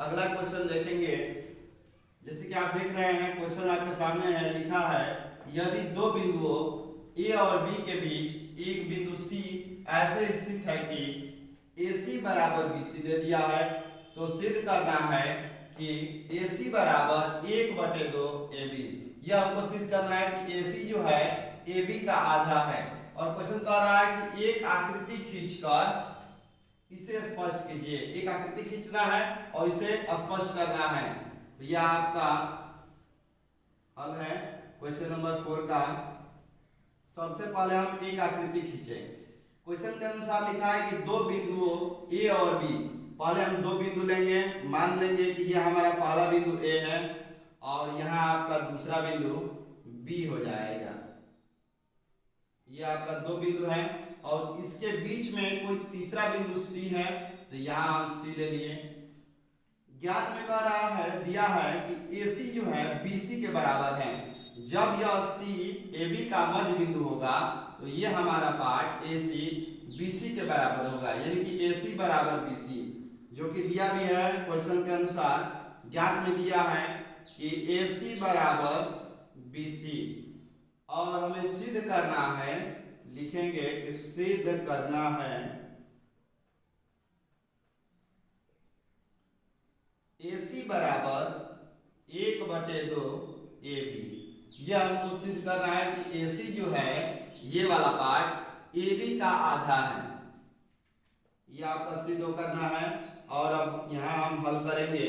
अगला क्वेश्चन देखेंगे। जैसे कि आप देख रहे हैं क्वेश्चन आपके सामने है, लिखा है यदि दो बिंदुओं ए और बी के बीच एक बिंदु सी ऐसे स्थित है कि AC बराबर BC दे दिया है, तो सिद्ध करना है कि AC बराबर 1/2 AB। यह हमको सिद्ध करना है कि AC जो है AB का आधा है। और क्वेश्चन कह रहा है कि एक आकृति खींचकर इसे स्पष्ट कीजिए। एक आकृति खींचना है और इसे स्पष्ट करना है। तो यह आपका हल है क्वेश्चन नंबर 4 का। सबसे पहले हम एक आकृति खींचे। क्वेश्चन के अनुसार लिखा है कि दो बिंदुओं A और B। पहले हम दो बिंदु लेंगे, मान लेंगे कि यह हमारा पहला बिंदु A है और यहाँ आपका दूसरा बिंदु B हो जाएगा। यह आपका दो बिंदु है और इसके बीच में कोई तीसरा बिंदु C है, तो यहाँ हम C ले लिए। ज्ञात में कह रहा है, दिया है कि AC जो है BC के बराबर है। जब यह C AB का मध्य बिंदु होगा तो ये हमारा पार्ट AC BC के बराबर होगा, यानी कि AC बराबर BC, जो कि दिया भी है क्वेश्चन के अनुसार। ज्ञात में दिया है कि AC बराबर BC और हमें सिद्ध करना है, लिखेंगे कि सिद्ध करना है AC बराबर 1/2 AB। यह हमको सिद्ध करना है कि AC जो है ये वाला पार्ट AB का आधा है। यह आपका सिद्ध करना है। और अब यहाँ हम हल करेंगे।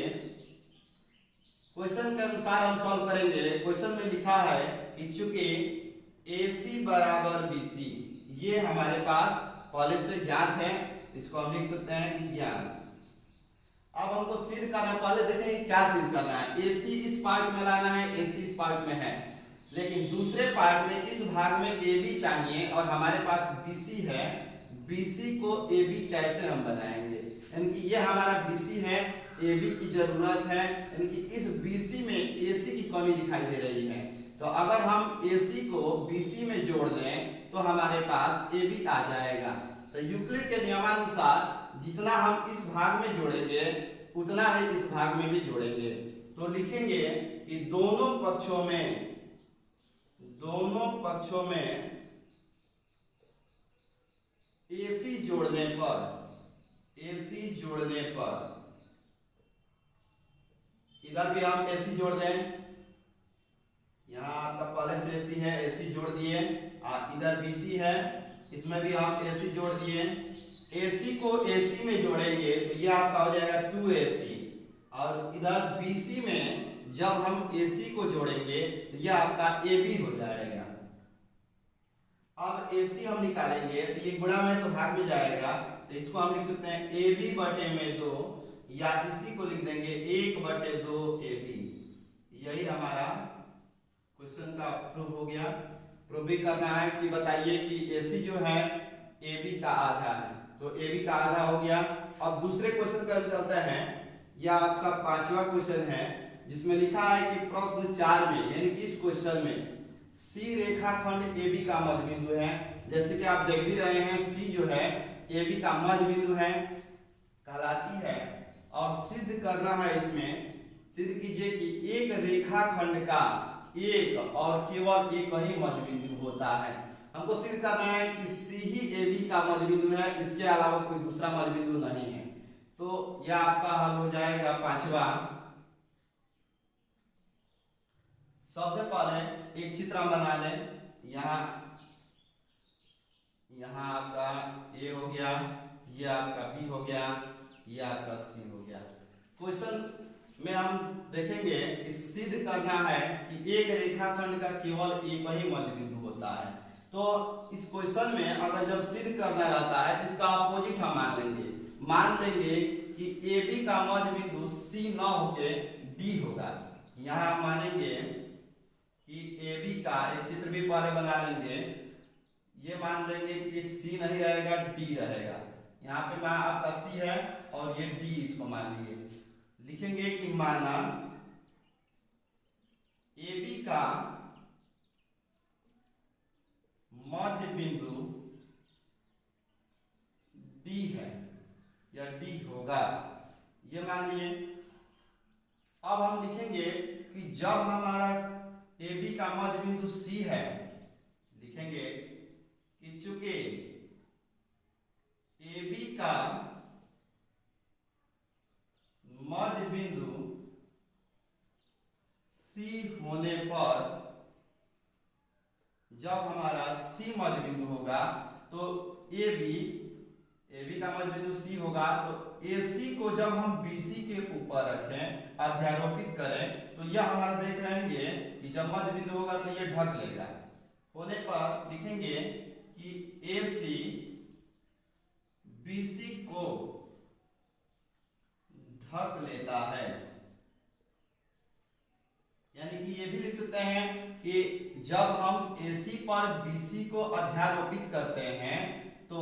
क्वेश्चन के अनुसार हम सॉल्व करेंगे। क्वेश्चन में लिखा है कि चूंकि AC बराबर BC ये हमारे पास पहले से ज्ञात है, इसको हम लिख सकते हैं कि ज्ञात। अब हमको सिद्ध करना, पहले देखेंगे क्या सिद्ध करना है। AC इस पार्ट में लाना है, AC इस पार्ट में है, लेकिन दूसरे पार्ट में इस भाग में AB चाहिए और हमारे पास BC है। BC को AB कैसे हम बनाएंगे, यानी कि ये हमारा BC है, AB की जरूरत है, यानी कि इस BC में AC की कमी दिखाई दे रही है। तो अगर हम AC को BC में जोड़ दें तो हमारे पास AB आ जाएगा। तो यूक्लिड के नियमानुसार जितना हम इस भाग में जोड़ेंगे उतना ही इस भाग में भी जोड़ेंगे। तो लिखेंगे कि दोनों पक्षों में AC जोड़ने पर इधर भी हम AC जोड़ दें। यहाँ आपका पहले से AC है, AC जोड़ दिए। इधर BC है, इसमें भी हम AC जोड़ दिए। AC को AC में जोड़ेंगे तो ये आपका हो जाएगा 2AC। और इधर BC में जब हम AC को जोड़ेंगे तो ये आपका AB हो जाएगा। अब AC हम निकालेंगे तो ये गुणा में तो भाग में जाएगा, तो इसको हम लिख सकते हैं AB/2 या इसी को लिख देंगे 1/2 AB। यही हमारा क्वेश्चन का प्रूफ हो गया। प्रूफ भी करना है कि बताइए कि AC जो है AB का आधा है, तो AB का आधा हो गया। अब दूसरे क्वेश्चन पर चलते हैं। यह आपका 5वां क्वेश्चन है, जिसमें लिखा है कि प्रश्न 4 में, यानी कि इस क्वेश्चन में C रेखाखंड AB का मध्य बिंदु है। जैसे कि आप देख भी रहे हैं, C जो है AB का मध्य बिंदु है कहलाती है। और सिद्ध करना है, इसमें सिद्ध कीजिए कि एक रेखाखंड का एक और केवल एक ही मध्य बिंदु होता है। हमको सिद्ध करना है कि C ही AB का मध्य बिंदु है, इसके अलावा कोई दूसरा मध्य बिंदु नहीं है। तो यह आपका हल हो जाएगा 5वां। सबसे पहले एक चित्र हम बना लें। यहाँ आपका A हो गया, ये आपका B हो गया, ये आपका C हो गया। क्वेश्चन में हम देखेंगे कि सिद्ध करना है कि एक रेखाखंड का केवल एक ही मध्य बिंदु होता है। तो इस क्वेश्चन में अगर जब सिद्ध करना रहता है तो इसका अपोजिट हम मान लेंगे कि AB का मध्य बिंदु C न होके D होगा। यहाँ हम मानेंगे कि AB का एक चित्र भी पहले बना लेंगे। ये मान लेंगे कि C नहीं रहेगा, D रहेगा। यहाँ पे मैं आपका C है और ये D, इसको मान लीजिए। लिखेंगे कि माना AB का मध्य बिंदु D है या D होगा, ये मान लिए। अब हम लिखेंगे कि जब हमारा AB का मध्य बिंदु C है, लिखेंगे कि चूंकि AB का मध्य बिंदु C होने पर, जब हमारा C मध्य बिंदु होगा तो AB का मध्य बिंदु C होगा, तो AC को जब हम BC के ऊपर रखें, अध्यारोपित करें, तो यह हमारा देख रहे हैं कि जब मध्य बिंदु होगा तो ये ढक लेगा। होने पर लिखेंगे कि AC BC को ढक लेता है। यानी कि ये भी लिख सकते हैं कि जब हम AC पर BC को अध्यारोपित करते हैं तो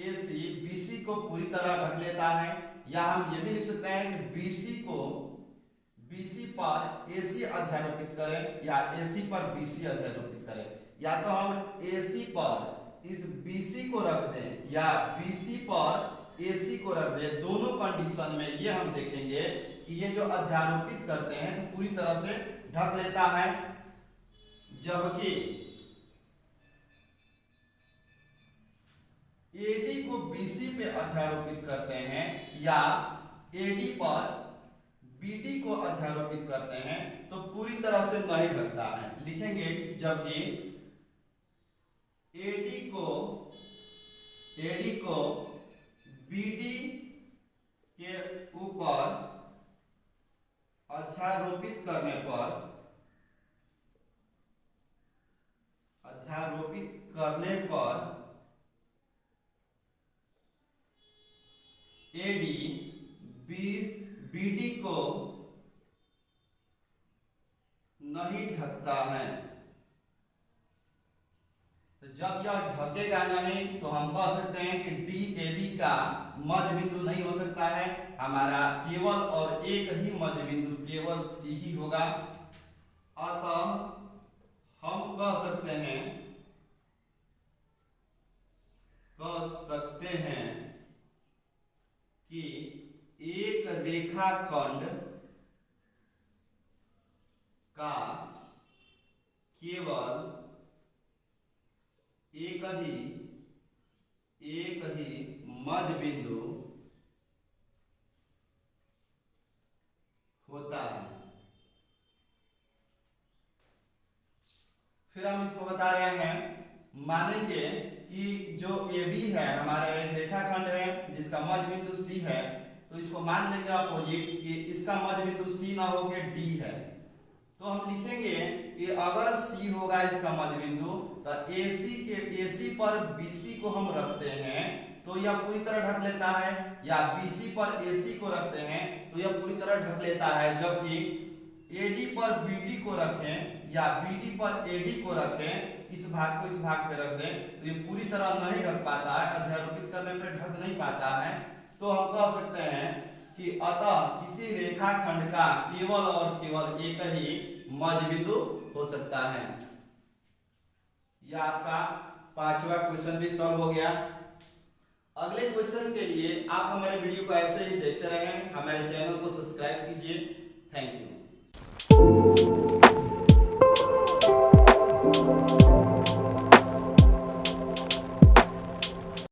AC BC को पूरी तरह ढक लेता है। या हम ये भी लिख सकते हैं कि BC को BC पर AC अध्यारोपित करें या AC पर BC अध्यारोपित करें। या तो हम AC पर इस BC को रख दें या BC पर AC को रख दें। दोनों कंडीशन में ये हम देखेंगे कि ये जो अध्यारोपित करते हैं तो पूरी तरह से ढक लेता है, जबकि AD को BC पे अध्यारोपित करते हैं या AD पर BD को अध्यारोपित करते हैं तो पूरी तरह से नहीं ढकता है। लिखेंगे जबकि AD को BD के ऊपर अध्यारोपित करने पर AD BD को नहीं ढकता है। तो जब यह ढकेगा नहीं तो हम कह सकते हैं कि DAB का मध्य बिंदु नहीं हो सकता है। हमारा केवल और एक ही मध्य बिंदु केवल C ही होगा। अतः हम कह सकते हैं कि एक रेखाखंड का केवल एक ही मध्य बिंदु होता है। फिर हम इसको बता रहे हैं, मानेंगे कि जो AB है हमारा एक रेखाखंड है जिसका मध्य बिंदु C है, तो इसको मान लेंगे अपोजिट कि इसका मध्य बिंदु C ना हो के D है। तो हम लिखेंगे कि अगर C होगा इसका मध्य बिंदु तो AC पर BC को हम रखते हैं तो यह पूरी तरह ढक लेता है, या BC पर AC को रखते हैं तो यह पूरी तरह ढक लेता है। जबकि AD पर BD को रखें या BD पर AD को रखें, इस भाग को इस भाग पे रख दें तो ये पूरी तरह नहीं ढक पाता है, अध्यारोपित करने पर ढक नहीं पाता है। तो हम कह सकते हैं कि अतः किसी रेखाखंड का केवल और केवल एक ही मध्य बिंदु हो सकता है। यह आपका 5वां क्वेश्चन भी सॉल्व हो गया। अगले क्वेश्चन के लिए आप हमारे वीडियो को ऐसे ही देखते रहें, हमारे चैनल को सब्सक्राइब कीजिए। Thank you.